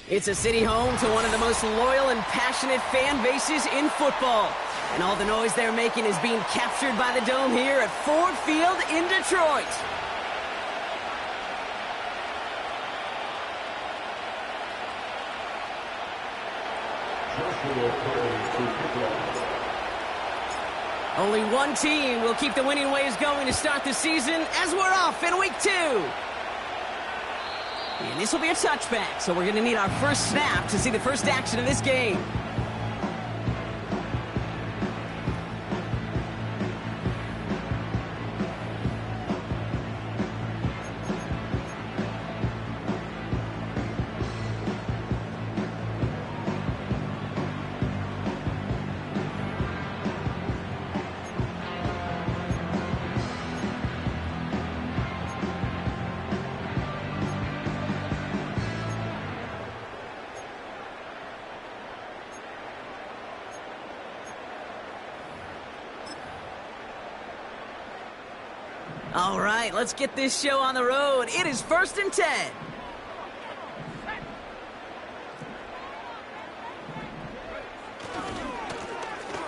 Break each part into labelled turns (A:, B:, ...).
A: It's a city home to one of the most loyal and passionate fan bases in football. And all the noise they're making is being captured by the Dome here at Ford Field in Detroit. Only one team will keep the winning ways going to start the season as we're off in week 2. And this will be a touchback, so we're going to need our first snap to see the first action of this game. All right, let's get this show on the road. It is 1st and 10.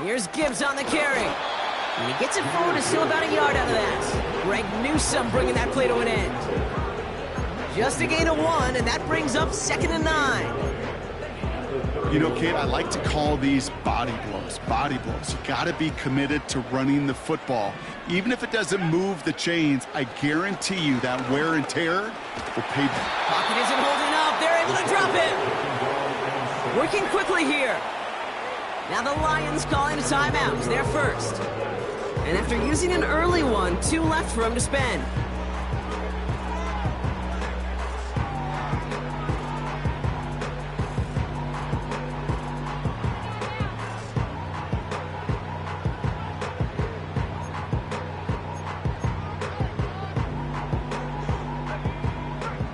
A: Here's Gibbs on the carry. And he gets it forward to still about a yard out of that. Greg Newsome bringing that play to an end. Just a gain of 1, and that brings up 2nd and 9.
B: You know, Kate, I like to call these body blows. Body blows. You got to be committed to running the football. Even if it doesn't move the chains, I guarantee you that wear and tear will pay back.
A: Pocket isn't holding up. They're able to drop it. Working quickly here. Now the Lions calling a timeout. They're first. And after using an early one, 2 left for him to spend.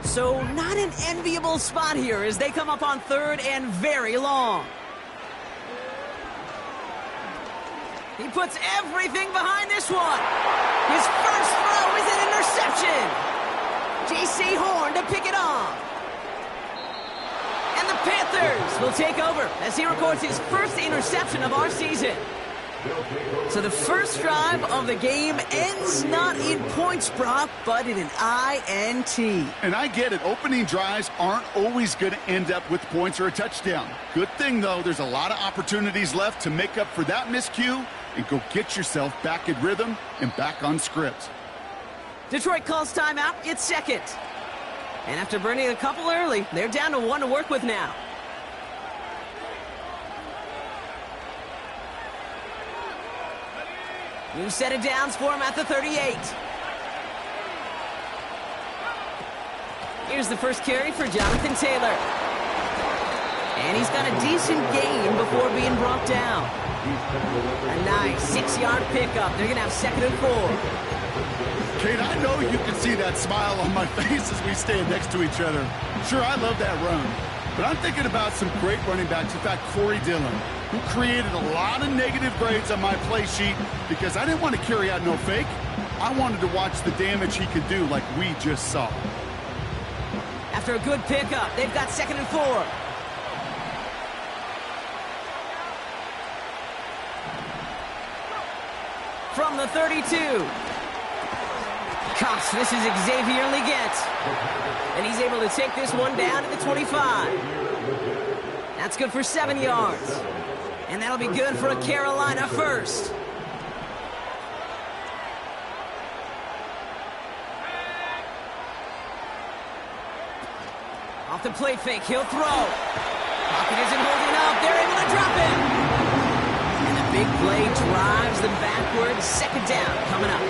A: So not an enviable spot here as they come up on 3rd and very long. He puts everything behind this one. His first throw is an interception. J.C. Horn to pick it off. And the Panthers will take over as he records his first interception of our season. So the first drive of the game ends not in points, Brock, but in an INT.
B: And I get it. Opening drives aren't always going to end up with points or a touchdown. Good thing, though, there's a lot of opportunities left to make up for that miscue and go get yourself back in rhythm and back on script.
A: Detroit calls timeout. It's 2nd. And after burning a couple early, they're down to 1 to work with now. New set of downs for him at the 38. Here's the first carry for Jonathan Taylor. And he's got a decent gain before being brought down. A nice 6-yard pickup. They're going to have 2nd and 4.
B: Kate, I know you can see that smile on my face as we stand next to each other. Sure, I love that run. But I'm thinking about some great running backs. In fact, Corey Dillon, who created a lot of negative grades on my play sheet because I didn't want to carry out no fake. I wanted to watch the damage he could do like we just saw.
A: After a good pickup, they've got 2nd and 4. From the 32. Gosh, this is Xavier Legette. And he's able to take this one down to the 25. That's good for 7 yards. And that'll be good for a Carolina first. Off the play fake, he'll throw. Pocket isn't holding up. They're able to drop it. And the big play drives them backwards. 2nd down coming up.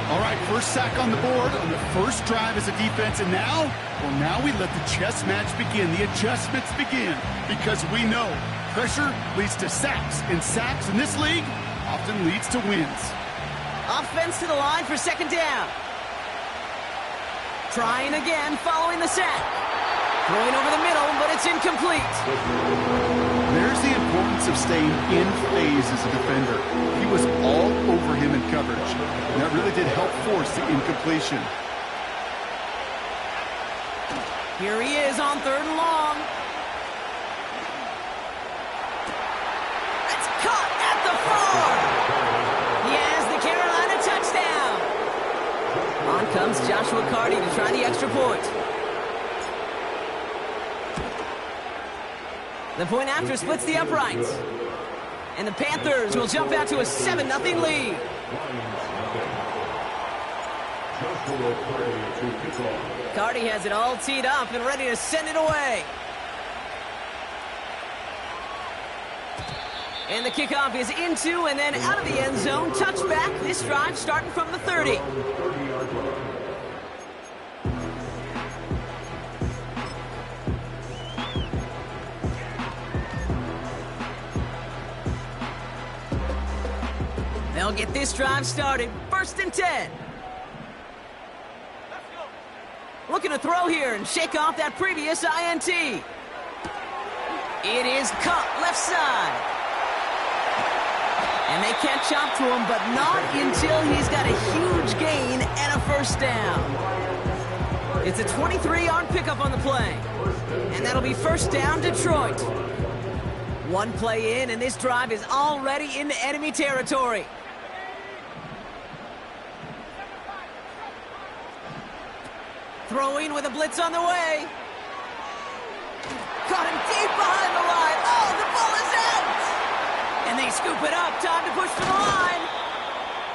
B: All right, first sack on the board on the first drive as a defense. And now, well, now we let the chess match begin. The adjustments begin because we know pressure leads to sacks. And sacks in this league often leads to wins.
A: Offense to the line for 2nd down. Trying again following the sack. Throwing over the middle, but it's incomplete.
B: There's the importance of staying in phase as a defender. He was all over him in coverage, and that really did help force the incompletion.
A: Here he is on 3rd and long. It's caught at the 4. He has the Carolina touchdown. On comes Joshua Carty to try the extra point. The point after splits the uprights. And the Panthers will jump out to a 7-0 lead. Carty has it all teed up and ready to send it away. And the kickoff is into and then out of the end zone. Touchback. This drive starting from the 30. They'll get this drive started. 1st and 10. Looking to throw here and shake off that previous INT. It is caught left side. And they catch up to him, but not until he's got a huge gain and a 1st down. It's a 23-yard pickup on the play. And that'll be 1st down, Detroit. One play in, and this drive is already into enemy territory. Throwing with a blitz on the way. Caught him deep behind the line. Oh, the ball is out! And they scoop it up. Time to push for the line.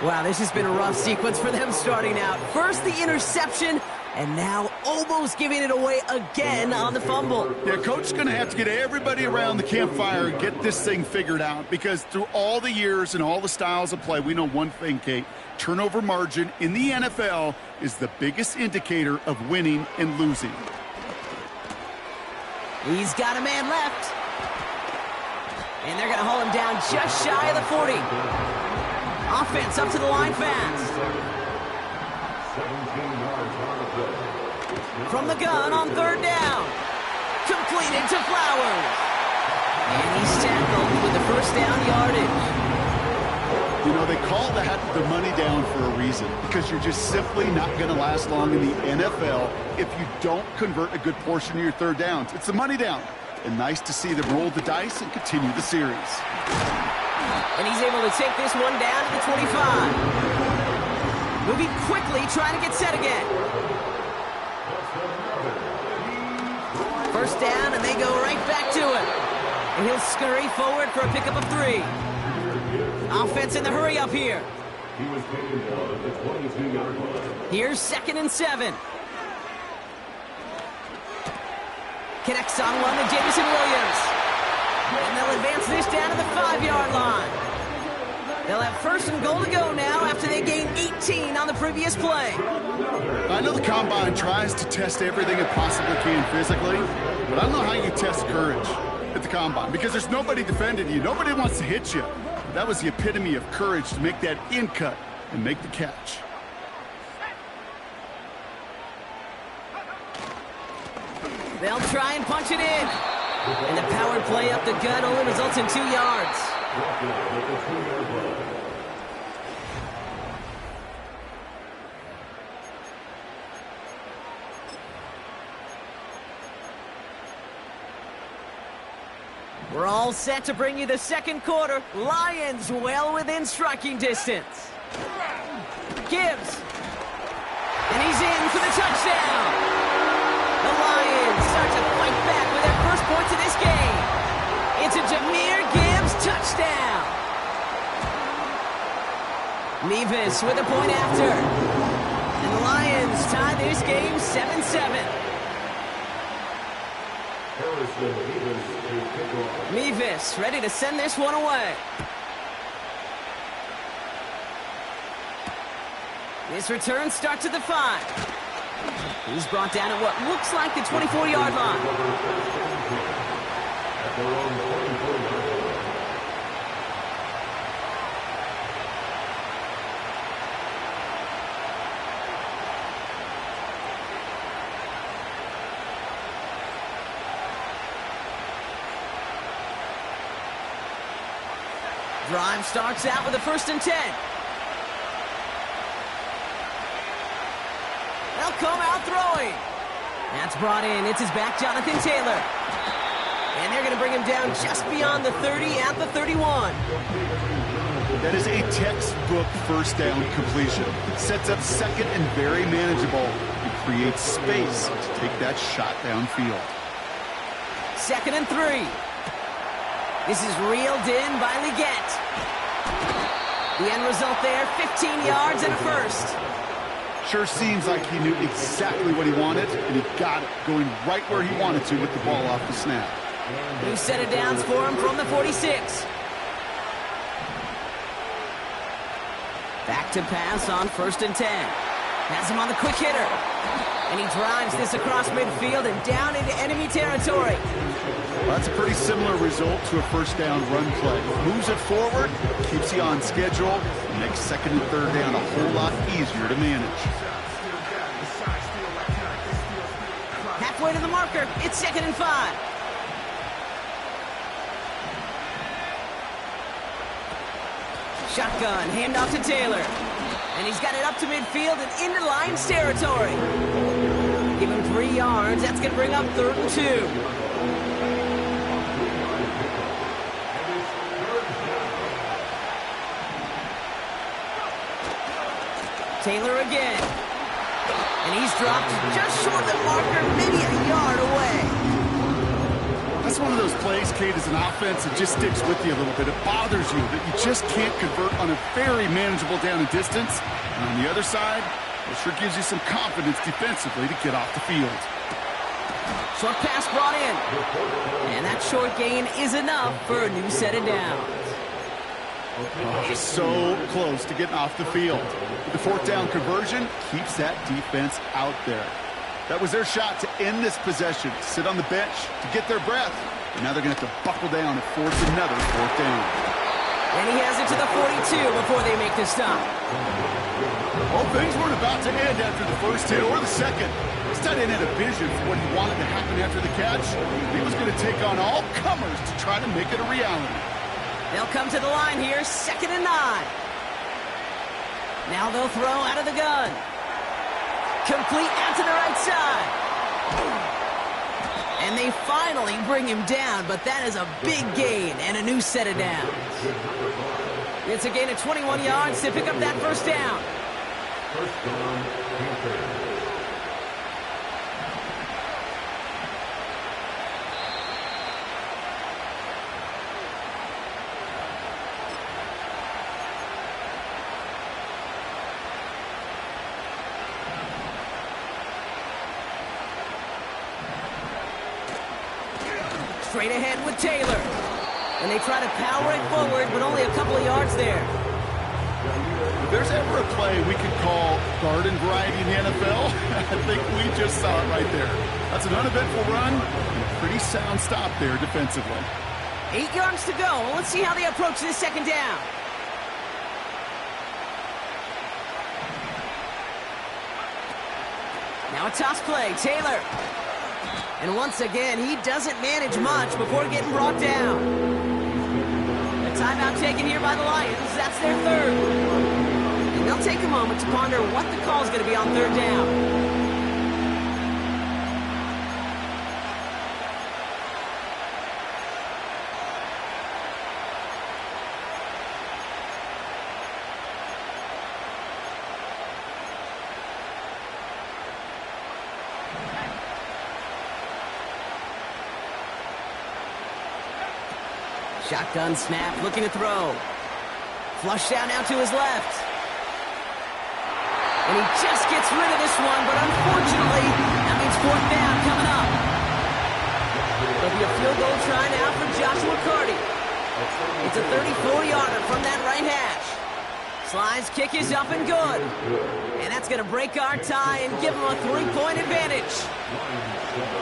A: Wow, this has been a rough sequence for them starting out. First the interception, and now almost giving it away again on the fumble.
B: Yeah, Coach is going to have to get everybody around the campfire and get this thing figured out, because through all the years and all the styles of play, we know one thing, Kate. Turnover margin in the NFL is the biggest indicator of winning and losing.
A: He's got a man left. And they're going to hold him down just shy of the 40. Offense up to the line fast. From the gun on 3rd down. Completed to Flowers. And he's tackled with the 1st down yardage.
B: You know, they call that the money down for a reason, because you're just simply not going to last long in the NFL if you don't convert a good portion of your 3rd downs. It's the money down. And nice to see them roll the dice and continue the series.
A: And he's able to take this one down to the 25. Moving quickly, trying to get set again. 1st down, and they go right back to it. And he'll scurry forward for a pickup of 3. Offense in the hurry up here. Here's 2nd and 7. Connects on one to Jameson Williams. And they'll advance this down to the 5-yard line. They'll have 1st and goal to go now after they gained 18 on the previous play.
B: I know the Combine tries to test everything it possibly can physically, but I don't know how you test courage at the Combine, because there's nobody defending you. Nobody wants to hit you. That was the epitome of courage to make that in cut and make the catch.
A: They'll try and punch it in. And the powered play up the gut only results in 2 yards. We're all set to bring you the 2nd quarter. Lions well within striking distance. Gibbs. And he's in for the touchdown. The Lions start to fight back with their 1st points of this game. It's a Jahmyr Gibbs touchdown. Mevis with a point after. And the Lions tie this game 7-7. Mevis ready to send this one away. This return starts at the 5. He's brought down at what looks like the 24-yard line. Drive starts out with a 1st and 10. They'll come out throwing. That's brought in. It's his back, Jonathan Taylor. And they're going to bring him down just beyond the 30 at the 31.
B: That is a textbook first down completion. Sets up second and very manageable. It creates space to take that shot downfield.
A: 2nd and 3. This is reeled in by Leggett. The end result there, 15 yards and a first.
B: Sure seems like he knew exactly what he wanted, and he got it, going right where he wanted to with the ball off the snap.
A: New set of downs for him from the 46. Back to pass on 1st and 10. Has him on the quick hitter. And he drives this across midfield and down into enemy territory.
B: Well, that's a pretty similar result to a first down run play. Moves it forward, keeps you on schedule, makes 2nd and 3rd down a whole lot easier to manage.
A: Halfway to the marker, it's 2nd and 5. Shotgun, handoff to Taylor. And he's got it up to midfield and into Lions territory. Give him 3 yards. That's going to bring up 3rd and 2. Taylor again. And he's dropped just short of the marker, maybe a yard away.
B: That's one of those plays, Kate, as an offense, it just sticks with you a little bit. It bothers you that you just can't convert on a very manageable down and distance. And on the other side, it sure gives you some confidence defensively to get off the field.
A: Short pass brought in. And that short gain is enough for a new set of downs.
B: Oh, so close to getting off the field. The 4th down conversion keeps that defense out there. That was their shot to end this possession, sit on the bench to get their breath. And now they're going to have to buckle down and force another 4th down.
A: And he has it to the 42 before they make the stop.
B: Well, things weren't about to end after the first hit or the second. This tight end had a vision for what he wanted to happen after the catch. He was going to take on all comers to try to make it a reality.
A: They'll come to the line here, 2nd and 9. Now they'll throw out of the gun. Complete out to the right side. And they finally bring him down, but that is a big gain and a new set of downs. It's a gain of 21 yards to pick up that first down.
C: First down, Panthers.
A: Straight ahead with Taylor. And they try to power it forward, but only a couple of yards there.
B: If there's ever a play we could call garden variety in the NFL, I think we just saw it right there. That's an uneventful run and a pretty sound stop there defensively.
A: 8 yards to go. Well, let's see how they approach this 2nd down. Now a toss play. Taylor. And once again, he doesn't manage much before getting brought down. A timeout taken here by the Lions. That's their 3rd. And they'll take a moment to ponder what the call is going to be on 3rd down. Shotgun snap, looking to throw. Flush down now to his left. And he just gets rid of this one, but unfortunately, that means 4th down coming up. There'll be a field goal try now for Joshua Carty. It's a 34-yarder from that right hash. Sly's kick is up and good. And that's going to break our tie and give him a 3-point advantage.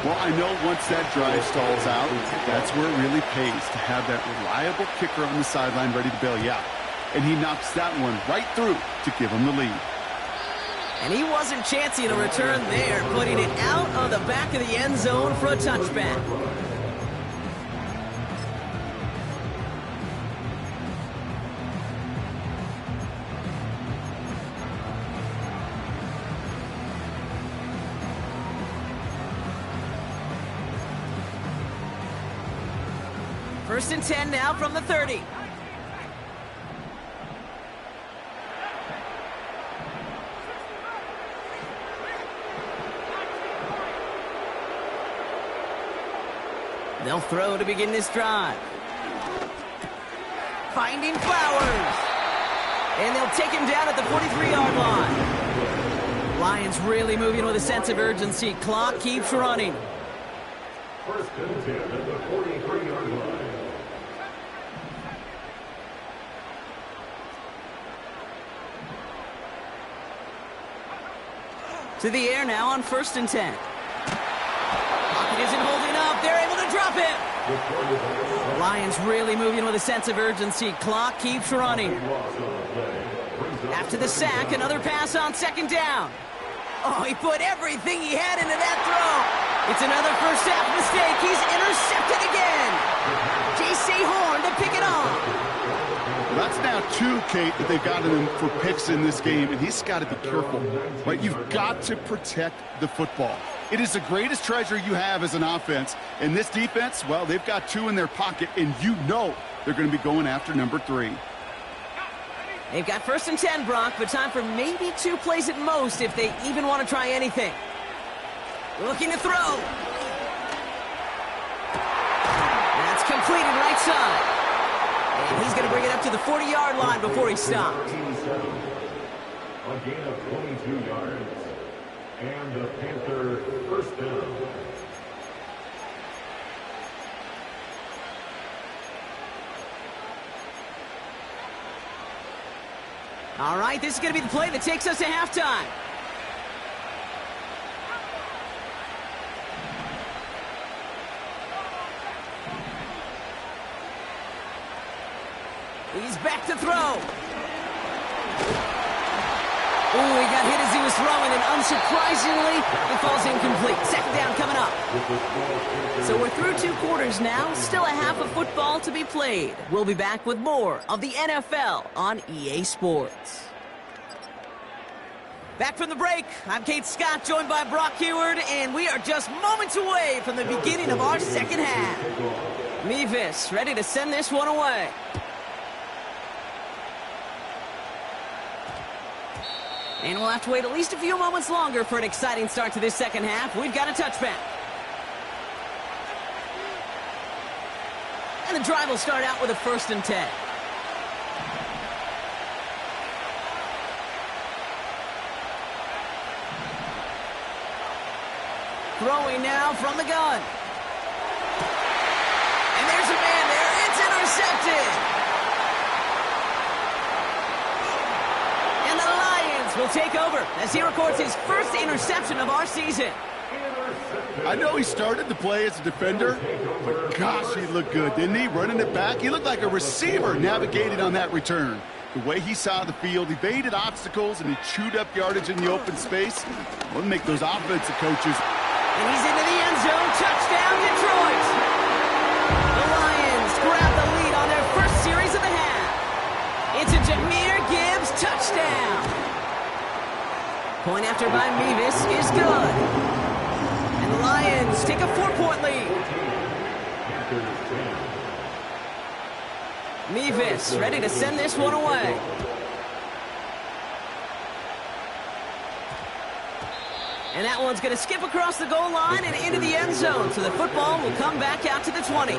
B: Well, I know once that drive stalls out, that's where it really pays to have that reliable kicker on the sideline ready to bail you out. And he knocks that one right through to give him the lead.
A: And he wasn't chancing a return there, putting it out on the back of the end zone for a touchback. First and 10 now from the 30. They'll throw to begin this drive. Finding Flowers. And they'll take him down at the 43-yard line. Lions really moving with a sense of urgency. Clock keeps running.
C: First and 10 at the 43-yard line.
A: To the air now on first and 10. Pocket isn't holding up. They're able to drop it. Lions really moving with a sense of urgency. Clock keeps running. After the sack, another pass on second down. Oh, he put everything he had into that throw. It's another first half mistake. He's intercepted again. J.C. Horn to pick it off.
B: That's now 2, Kate, that they've gotten him for picks in this game, and he's got to be careful, right? You've got to protect the football. It is the greatest treasure you have as an offense. And this defense, well, they've got 2 in their pocket, and you know they're going to be going after number 3.
A: They've got first and 10, Brock, but time for maybe 2 plays at most if they even want to try anything. Looking to throw. That's completed right side. And he's going to bring it up to the 40-yard line before he stops.
C: A gain of 22 yards. And the Panther first down.
A: All right, this is going to be the play that takes us to halftime. He's back to throw. Ooh, he got hit as he was throwing, and unsurprisingly, it falls incomplete. Second down coming up. So we're through 2 quarters now. Still a half of football to be played. We'll be back with more of the NFL on EA Sports. Back from the break, I'm Kate Scott, joined by Brock Huard, and we are just moments away from the beginning of our second half. Mevis ready to send this one away. And we'll have to wait at least a few moments longer for an exciting start to this second half. We've got a touchback. And the drive will start out with a first and 10. Throwing now from the gun. And there's a man there. It's intercepted. And the Lions will take over as he records his first interception of our season.
B: I know he started the play as a defender, but gosh, he looked good, didn't he? Running it back, he looked like a receiver navigating on that return. The way he saw the field, evaded obstacles, and he chewed up yardage in the open space. We'll make those offensive coaches.
A: And he's into the end zone. Touchdown, Detroit. The Lions grab the lead on their first series of the half. It's a Jahmyr Gibbs touchdown. Point after by Mevis is good. And the Lions take a 4-point lead. Mevis ready to send this one away. And that one's going to skip across the goal line and into the end zone. So the football will come back out to the 20.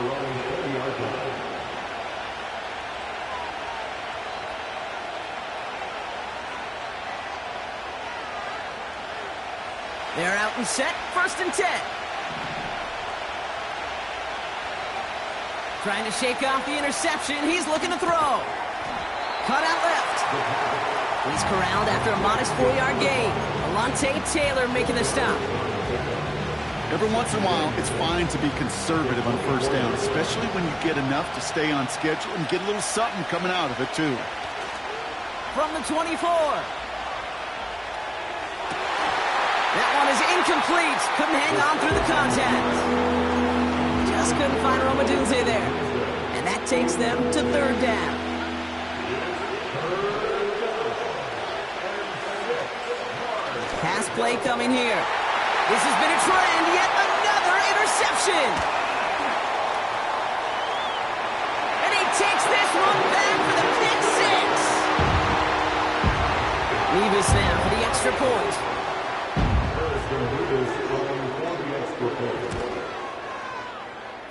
A: They're out and set. First and 10. Trying to shake off the interception. He's looking to throw. Cut out left. He's corralled after a modest 4-yard gain. Alontae Taylor making the stop.
B: Every once in a while, it's fine to be conservative on first down, especially when you get enough to stay on schedule and get a little something coming out of it, too.
A: From the 24. That one is incomplete. Couldn't hang on through the contact. Just couldn't find Romadunze there. And that takes them to third down. Pass play coming here. This has been a trend. Yet another interception. takes this one back for the pick six. Nevis now for the extra point.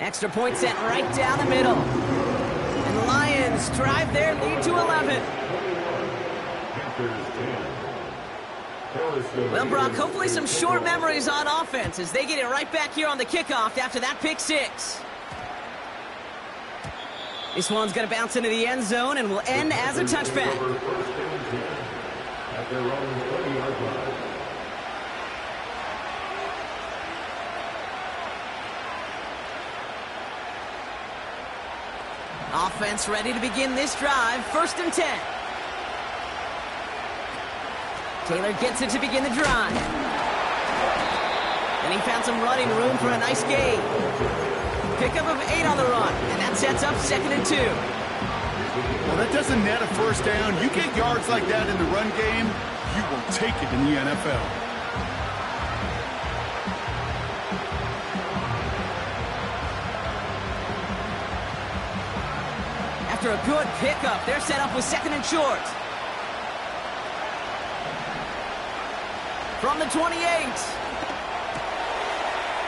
A: Extra point set right down the middle. And the Lions drive their lead to 11. Well, Brock, hopefully some short memories on offense as they get it right back here on the kickoff after that pick six. This one's going to bounce into the end zone and will end as a touchback.
C: At their own 20-yard line.
A: Offense ready to begin this drive. 1st and 10. Taylor gets it to begin the drive. And he found some running room for a nice gain. Pickup of 8 on the run, and that sets up 2nd and 2.
B: Well, that doesn't net a first down. You get yards like that in the run game, you will take it in the NFL.
A: After a good pickup, they're set up with 2nd and short. From the 28.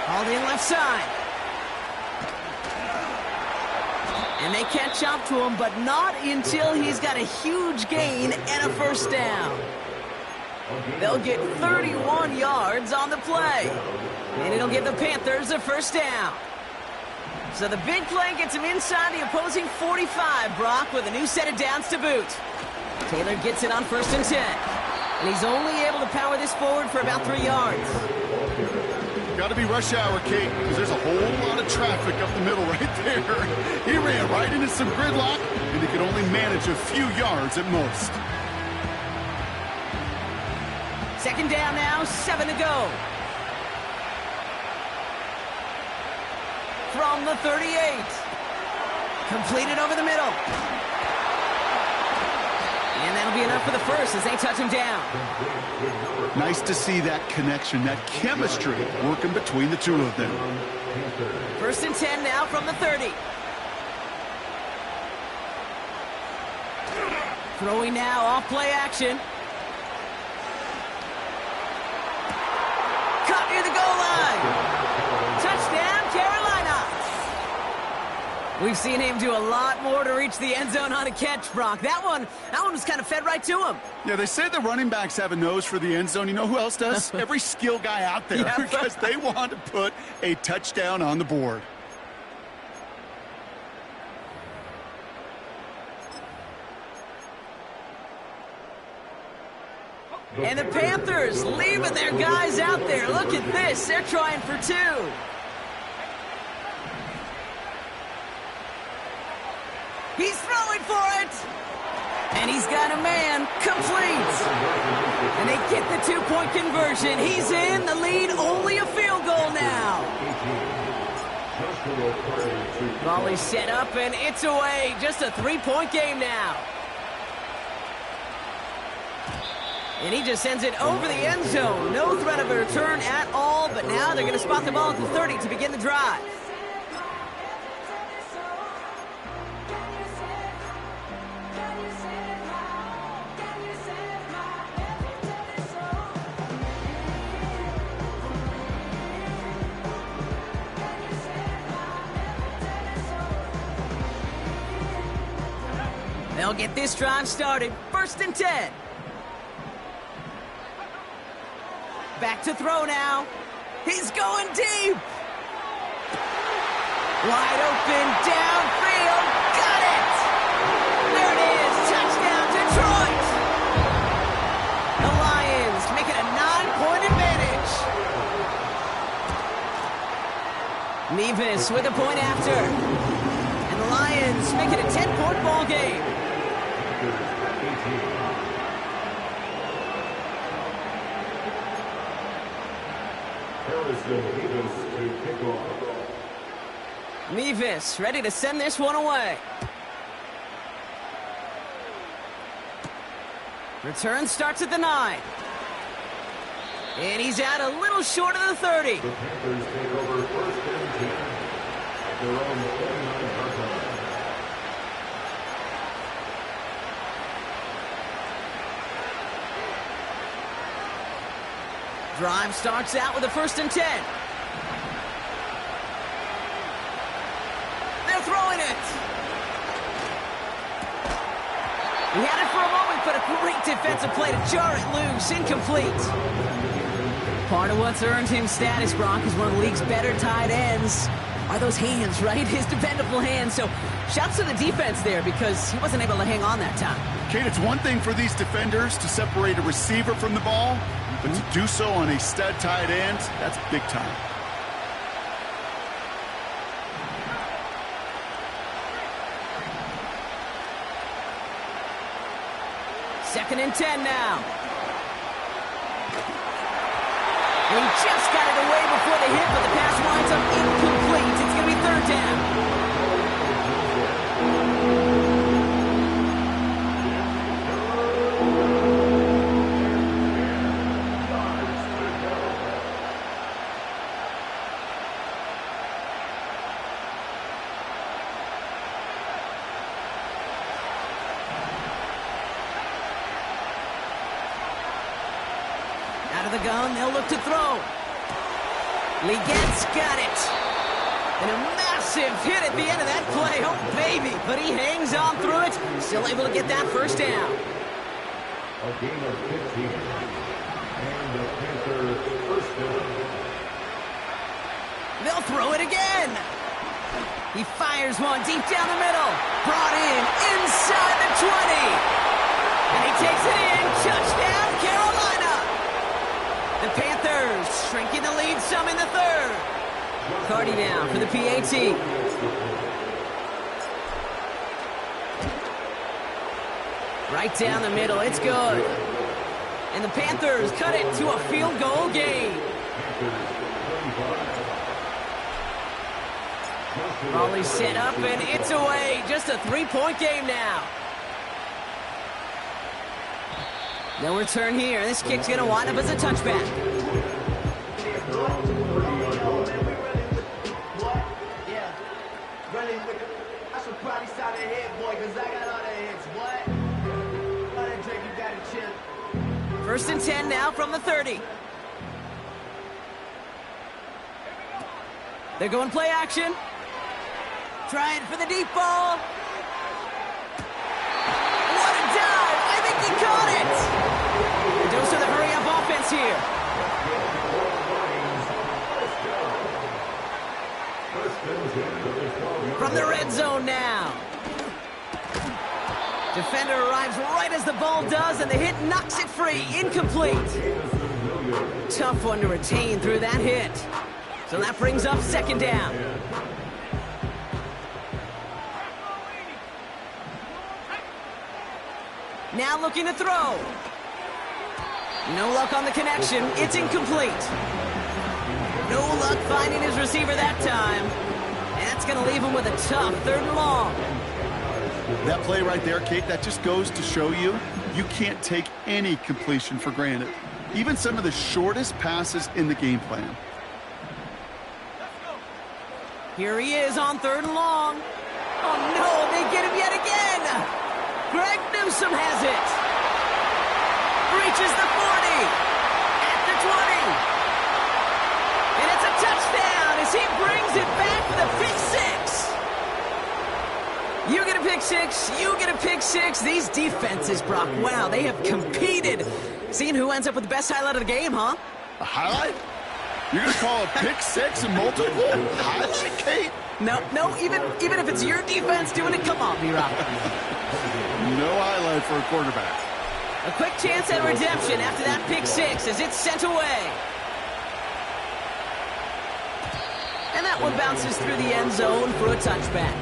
A: Hauled in left side. And they catch up to him, but not until he's got a huge gain and a first down. They'll get 31 yards on the play. And it'll give the Panthers a first down. So the big play gets him inside the opposing 45, Brock, with a new set of downs to boot. Taylor gets it on 1st and 10. And he's only able to power this forward for about 3 yards.
B: Got to be rush hour, Kate, because there's a whole lot of traffic up the middle right there. He ran right into some gridlock, and he could only manage a few yards at most.
A: 2nd down now, 7 to go. From the 38. Completed over the middle. And that'll be enough for the first as they touch him down.
B: Nice to see that connection, that chemistry working between the two of them.
A: 1st and 10 now from the 30. Throwing now off play action. Caught near the goal line. Touchdown, Carolina. We've seen him do a lot more to reach the end zone on a catch, Brock. That one was kind of fed right to him.
B: Yeah, they say the running backs have a nose for the end zone. You know who else does? Every skill guy out there,
A: Yeah.
B: because they want to put a touchdown on the board.
A: And the Panthers leaving their guys out there. Look at this. They're trying for 2. He's throwing for it. And he's got a man. Complete. And they get the 2-point conversion. He's in the lead. Only a field goal now. Volley set up, and it's away. Just a 3-point game now. And he just sends it over the end zone. No threat of a return at all, but now they're going to spot the ball at the 30 to begin the drive. They'll get this drive started. 1st and 10. Back to throw now. He's going deep. Wide open downfield. Got it. There it is. Touchdown, Detroit. The Lions make it a 9-point advantage. Nevis with a point after. And the Lions make it a 10-point ball game. Nevis ready to send this one away. Return starts at the 9. And he's out a little short of the 30.
C: The Panthers take over 1st and 10 at their own 29-yard line.
A: Drive starts out with a 1st and 10. They're throwing it. He had it for a moment, but a great defensive play to jar it loose. Incomplete. Part of what's earned him status, Brock, is one of the league's better tight ends. Are those hands, right? His dependable hands. So shouts to the defense there because he wasn't able to hang on that time.
B: Kate, it's one thing for these defenders to separate a receiver from the ball, but to do so on a stud tight end, that's big time.
A: Second and 10 now. He just got it away before the hit, but the pass winds up incomplete. It's going to be 3rd down. Out of the gun, they'll look to throw. Legette's got it. And a massive hit at the end of that play. Oh, baby. But he hangs on through it. Still able to get that 1st down.
C: A gain of 15. And the Panthers' 1st down.
A: They'll throw it again. He fires one deep down the middle. Brought in inside the 20. And he takes it in. Touchdown, Carolina. The Panthers shrinking the lead some in the 3rd. Carty now for the PAT. Right down the middle. It's good. And the Panthers cut it to a field goal game. Raleigh set up, and it's away. Just a 3-point game now. No return here. This kick's going to wind up as a touchback. First and 10 now from the 30. They're going play action. Trying for the deep ball. What a dive! I think he caught it! The dose of the hurry-up offense here. From the red zone now. Defender arrives right as the ball does, and the hit knocks it free. Incomplete. Tough one to retain through that hit. So that brings up 2nd down. Now looking to throw. No luck on the connection. It's incomplete. No luck finding his receiver that time. And that's going to leave him with a tough 3rd and long.
B: That play right there, Kate, that just goes to show you can't take any completion for granted. Even some of the shortest passes in the game plan.
A: Here he is on 3rd and long. Oh, no, they get him yet again. Greg Newsome has it. Reaches the 40. At the 20. And it's a touchdown as he brings it back with a pick 6. You get a pick 6. You get a pick 6. These defenses, Brock, wow, they have competed. Seeing who ends up with the best highlight of the game, huh?
B: A highlight? You're going to call a pick 6 and multiple highlight, Kate?
A: No, even if it's your defense doing it, come on, B-Rock.
B: No highlight for a quarterback.
A: A quick chance at redemption after that pick 6 as it's sent away. And that one bounces through the end zone for a touchback.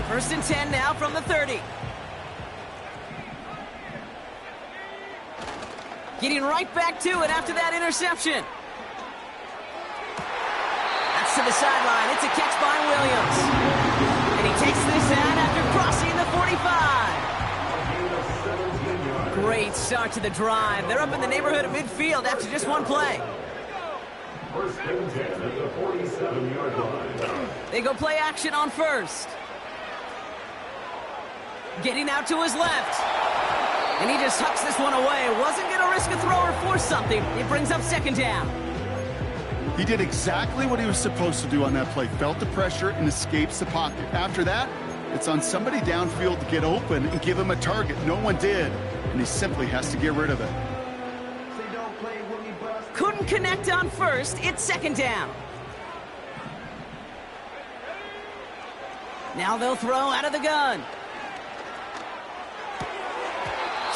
A: First and 10 now from the 30. Getting right back to it after that interception. That's to the sideline. It's a catch by Williams. And he takes this out after crossing the 45. Great start to the drive. They're up in the neighborhood of midfield after just one play.
C: First and 10 at the 47-yard line.
A: They go play action on first. Getting out to his left. And he just hucks this one away. Wasn't going to risk a throw or force something. It brings up second down.
B: He did exactly what he was supposed to do on that play. Felt the pressure and escapes the pocket. After that, it's on somebody downfield to get open and give him a target. No one did, and he simply has to get rid of it.
A: Couldn't connect on first. It's second down. Now they'll throw out of the gun.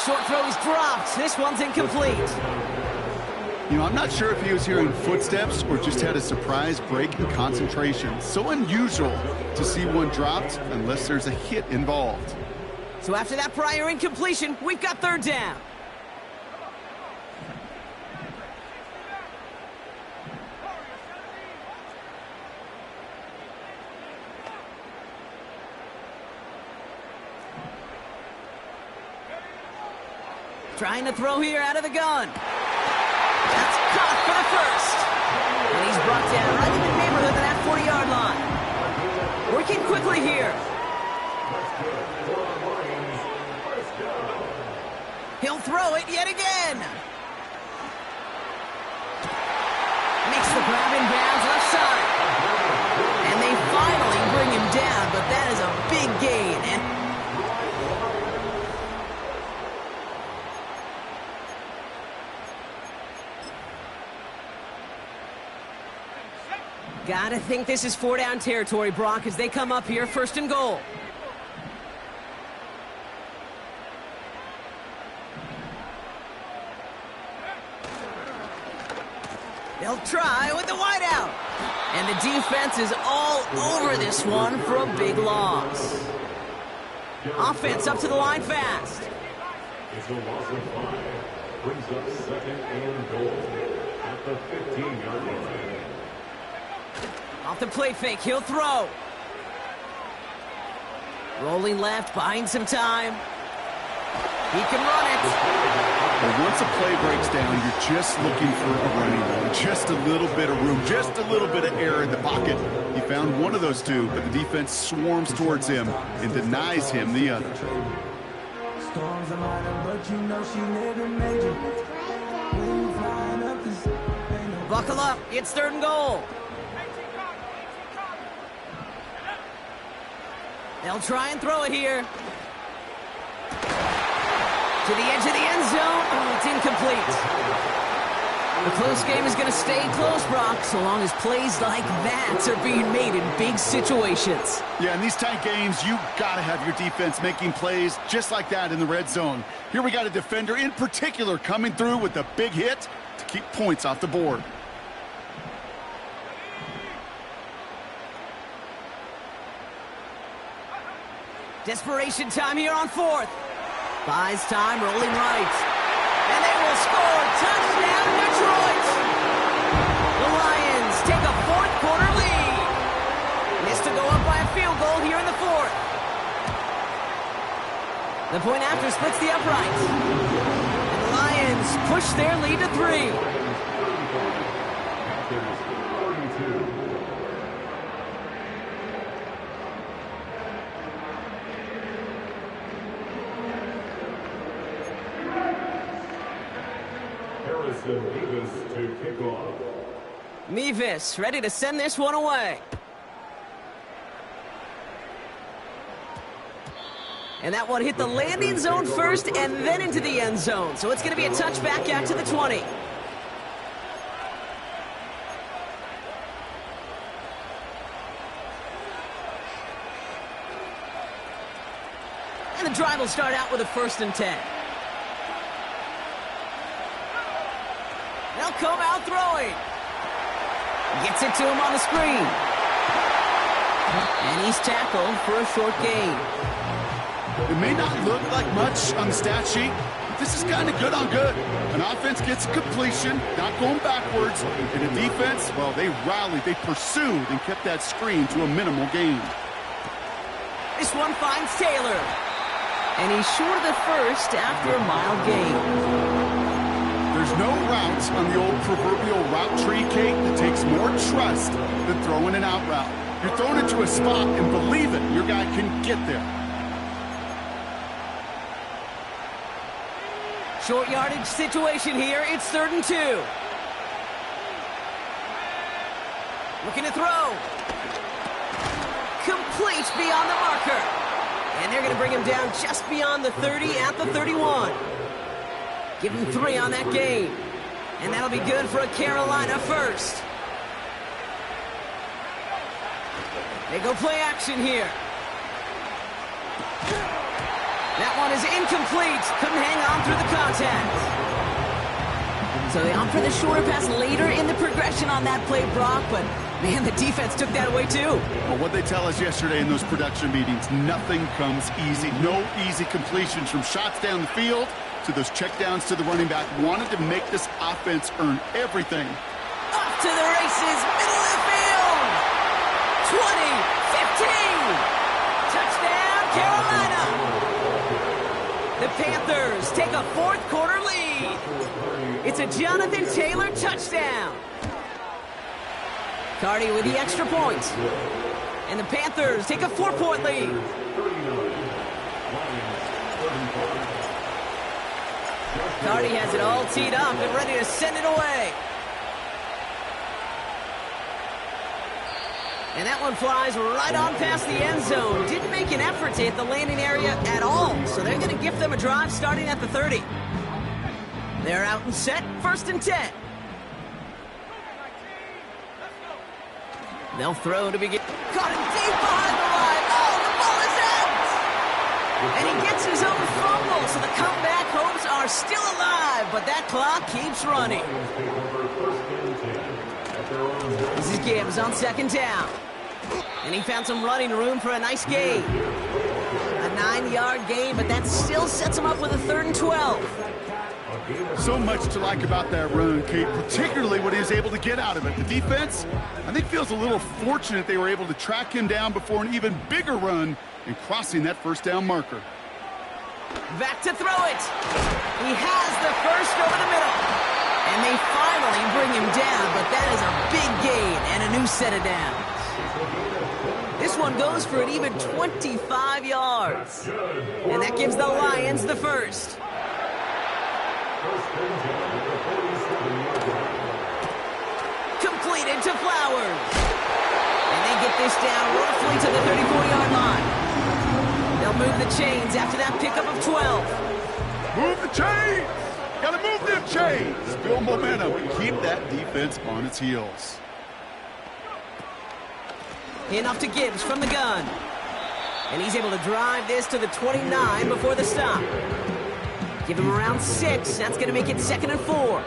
A: Short throw is dropped. This one's incomplete.
B: You know, I'm not sure if he was hearing footsteps or just had a surprise break in concentration. So unusual to see one dropped unless there's a hit involved.
A: So after that prior incompletion, we've got third down. Trying to throw here out of the gun. That's caught for the first. And he's brought down right in the neighborhood of that 40-yard line. Working quickly here. He'll throw it yet again. Makes the grab in bounds left side. And they finally bring him down, but that is a big gain. And gotta think this is four-down territory, Brock, as they come up here, first and goal. They'll try with the wideout. And the defense is all over this one for a big loss. Offense up to the line fast.
C: It's a loss of 5. Brings up second and goal at the 15-yard line.
A: Off the play fake, he'll throw. Rolling left, buying some time. He can run it.
B: But once a play breaks down, you're just looking for a running lane. Just a little bit of room, just a little bit of air in the pocket. He found one of those two, but the defense swarms towards him and denies him the other.
D: Storms are minor, but you know she living major. When you flying up this,
A: Buckle up, it's third and goal. They'll try and throw it here. To the edge of the end zone. Oh, it's incomplete. The close game is going to stay close, Brock, so long as plays like that are being made in big situations.
B: Yeah, in these tight games, you got to have your defense making plays just like that in the red zone. Here we got a defender in particular coming through with a big hit to keep points off the board.
A: Desperation time here on fourth. Buys time, rolling right. And they will score. Touchdown, Detroit! The Lions take a fourth-quarter lead. Missed to go up by a field goal here in the fourth. The point after splits the uprights. And the Lions push their lead to 3.
C: Mevis to kick off.
A: Mevis ready to send this one away. And that one hit the landing zone first and then into the end zone. So it's going to be a touchback out to the 20. And the drive will start out with a 1st and 10. They'll come out throwing. Gets it to him on the screen. And he's tackled for a short gain.
B: It may not look like much on the stat sheet, but this is kind of good on good. An offense gets a completion, not going backwards, and the defense, well, they rallied, they pursued, and kept that screen to a minimal gain.
A: This one finds Taylor. And he's short of the first after a mild gain.
B: There's no route on the old proverbial route tree, Kate, that takes more trust than throwing an out route. You're thrown into a spot, and believe it, your guy can get there.
A: Short yardage situation here. It's 3rd and 2. Looking to throw. Complete beyond the marker. And they're going to bring him down just beyond the 30 at the 31. Give him 3 on that game. And that'll be good for a Carolina first. They go play action here. That one is incomplete. Couldn't hang on through the contact. So they opt for the shorter pass later in the progression on that play, Brock, but man, the defense took that away too.
B: Well, what they tell us yesterday in those production meetings, nothing comes easy. No easy completions from shots down the field to those checkdowns to the running back. Wanted to make this offense earn everything.
A: Off to the races, middle of the field. 20, 15. Touchdown, Carolina. The Panthers take a 4th quarter lead. It's a Jonathan Taylor touchdown. Cardi with the extra point. And the Panthers take a 4-point lead. Cardi has it all teed up and ready to send it away. And that one flies right on past the end zone. Didn't make an effort to hit the landing area at all. So they're going to gift them a drive starting at the 30. They're out and set, 1st and 10. They'll throw to begin. Caught him deep behind the line. Oh, the ball is out! And he gets his own fumble, so the comeback hopes are still alive, but that clock keeps running. This is Gibbs on 2nd down. And he found some running room for a nice gain. A 9-yard gain, but that still sets him up with a 3rd and 12.
B: So much to like about that run, Kate, particularly what he was able to get out of it. The defense, I think, feels a little fortunate they were able to track him down before an even bigger run and crossing that 1st down marker.
A: Back to throw it. He has the first over the middle. And they finally bring him down, but that is a big gain and a new set of downs. This one goes for an even 25 yards. And that gives the Lions the first. Completed to Flowers. And they get this down roughly to the 34-yard line. They'll move the chains after that pickup of 12.
B: Move the chains! Gotta move them chains! Build momentum and keep that defense on its heels.
A: In off to Gibbs from the gun. And he's able to drive this to the 29 before the stop. Give him around 6. That's going to make it 2nd and 4.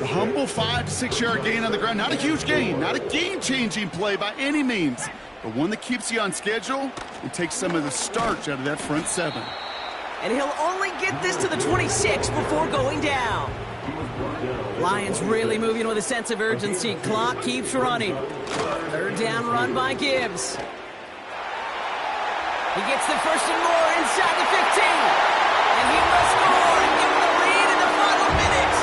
B: A humble 5 to 6 yard gain on the ground. Not a huge gain, not a game-changing play by any means, but one that keeps you on schedule and takes some of the starch out of that front 7.
A: And he'll only get this to the 26 before going down. Lions really moving with a sense of urgency. Clock keeps running. 3rd down run by Gibbs. He gets the 1st and more inside the 15. And he must score and give him the lead in the final minute.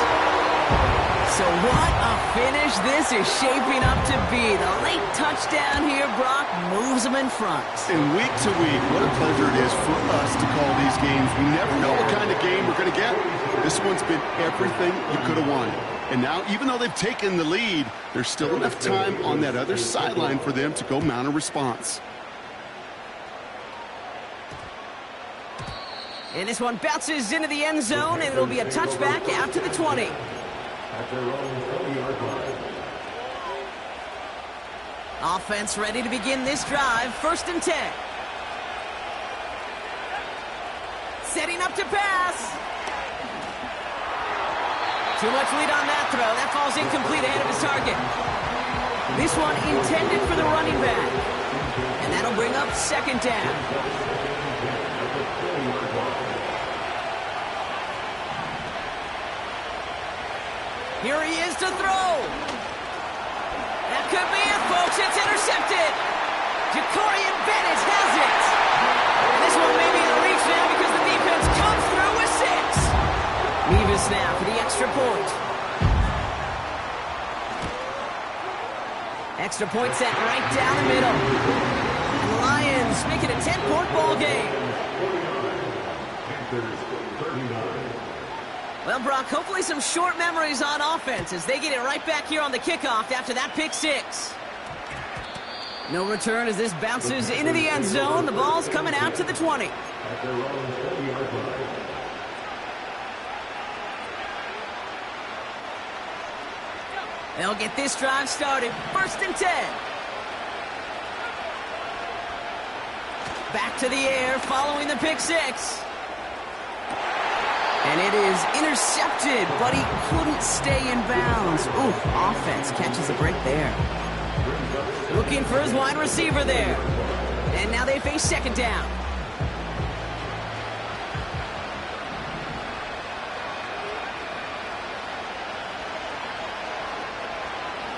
A: So what a finish this is shaping up to be. The late touchdown here, Brock, moves him in front.
B: And week to week, what a pleasure it is for us to call these games. We never know what kind of game we're going to get. This one's been everything you could have wanted. And now, even though they've taken the lead, there's still enough time on that other sideline for them to go mount a response.
A: And this one bounces into the end zone, and it'll be a touchback out to the 20. Offense ready to begin this drive. 1st and 10. Setting up to pass. Too much lead on that throw. That falls incomplete ahead of his target. This one intended for the running back. And that'll bring up 2nd down. Here he is to throw. That could be it, folks. It's intercepted. Jacorian Bennett has it. And this one may be in reach now because the defense comes through with 6. Mevis Mevis now for the extra point. Extra point set right down the middle. And the Lions make it a 10-point ball game.
C: Panthers 39.
A: Well, Brock, hopefully some short memories on offense as they get it right back here on the kickoff after that pick six. No return as this bounces into the end zone. The ball's coming out to the 20.
C: At their own 20-yard line.
A: They'll get this drive started. 1st and 10. Back to the air following the pick six. And it is intercepted, but he couldn't stay in bounds. Ooh, offense catches a break there. Looking for his wide receiver there. And now they face 2nd down.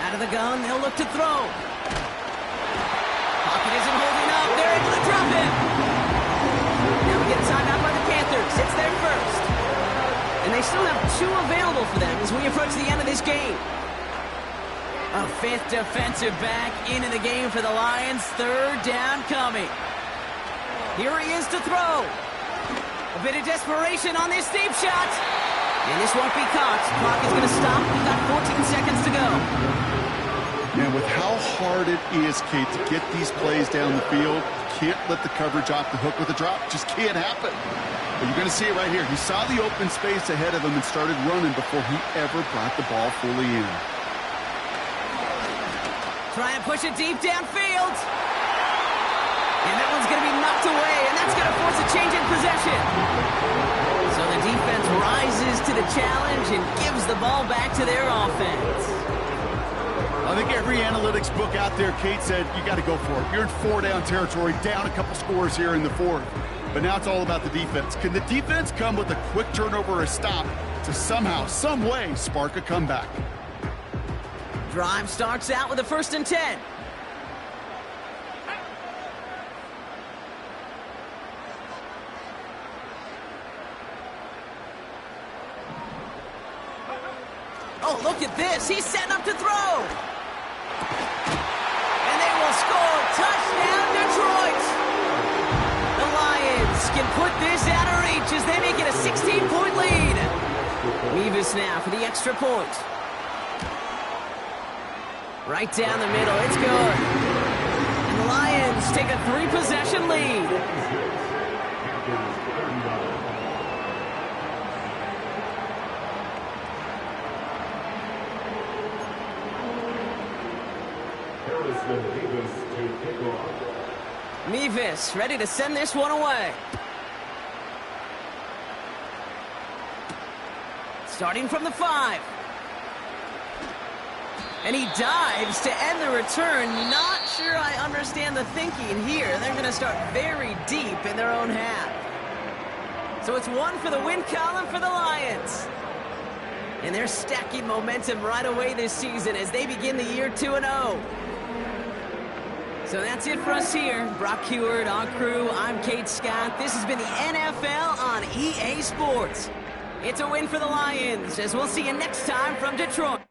A: Out of the gun, they'll look to throw. Pocket isn't holding up. They're able to drop him. Now we get a timeout by the Panthers. It's their first. And they still have 2 available for them as we approach the end of this game. A 5th defensive back into the game for the Lions. 3rd down coming. Here he is to throw. A bit of desperation on this deep shot. And this won't be caught. Clock is going to stop. We've got 14 seconds to go.
B: Man, with how hard it is, Kate, to get these plays down the field, can't let the coverage off the hook with a drop. Just can't happen. But you're going to see it right here. He saw the open space ahead of him and started running before he ever brought the ball fully in.
A: Trying to push it deep downfield. And that one's going to be knocked away, and that's going to force a change in possession. So the defense rises to the challenge and gives the ball back to their offense.
B: I think every analytics book out there, Kate, said you got to go for it. You're in 4-down territory, down a couple scores here in the 4th. But now it's all about the defense. Can the defense come with a quick turnover or a stop to somehow, some way, spark a comeback?
A: Drive starts out with a 1st and 10. Oh, look at this. He's setting up to throw. And they will score. Touchdown, Detroit. The Lions can put this out of reach as they make it a 16-point lead. Mevis now for the extra point. Right down the middle. It's good. And the Lions take a 3-possession lead. Mevis ready to send this one away. Starting from the 5. And he dives to end the return. Not sure I understand the thinking here. They're going to start very deep in their own half. So it's 1 for the win column for the Lions. And they're stacking momentum right away this season as they begin the year 2-0. So that's it for us here. Brock Huard, on crew. I'm Kate Scott. This has been the NFL on EA Sports. It's a win for the Lions, as we'll see you next time from Detroit.